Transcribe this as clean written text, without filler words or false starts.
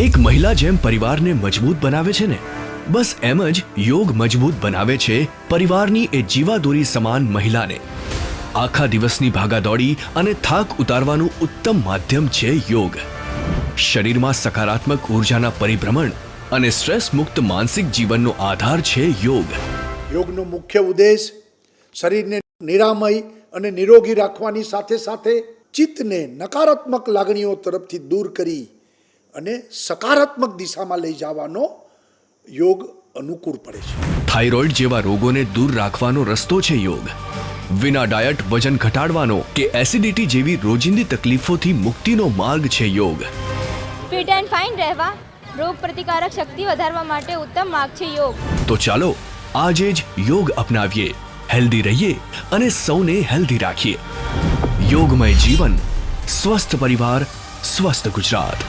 એક મહિલા જેમ પરિવારને મજબૂત બનાવે છે ને, બસ એમ જ યોગ મજબૂત બનાવે છે પરિવારની એ જીવાદોરી સમાન મહિલાને. આખા દિવસની ભાગાદોડી અને થાક ઉતારવાનું ઉત્તમ માધ્યમ છે યોગ. શરીરમાં સકારાત્મક ઉર્જાના પરિભ્રમણ અને સ્ટ્રેસ મુક્ત માનસિક જીવનનો આધાર છે યોગ. યોગનો મુખ્ય ઉદ્દેશ શરીરને નિરામય અને નિરોગી રાખવાની સાથે સાથે ચિત્તને નકારાત્મક લાગણીઓ તરફથી દૂર કરી અને સકારાત્મક દિશામાં લઈ જવાનો યોગ અનુકૂળ પડે છે. થાઇરોઇડ જેવા રોગોને દૂર રાખવાનો રસ્તો છે યોગ. વિના ડાયટ વજન ઘટાડવાનો કે એસિડિટી જેવી રોજિંદી તકલીફોથી મુક્તિનો માર્ગ છે યોગ. ફિટ એન્ડ ફાઇન રહેવા, રોગ પ્રતિકારક શક્તિ વધારવા માટે ઉત્તમ માર્ગ છે યોગ. તો ચાલો આજે જ યોગ અપનાવીએ, હેલ્ધી રહીએ અને સૌને હેલ્ધી રાખીએ. યોગમય જીવન, સ્વસ્થ પરિવાર, સ્વસ્થ ગુજરાત.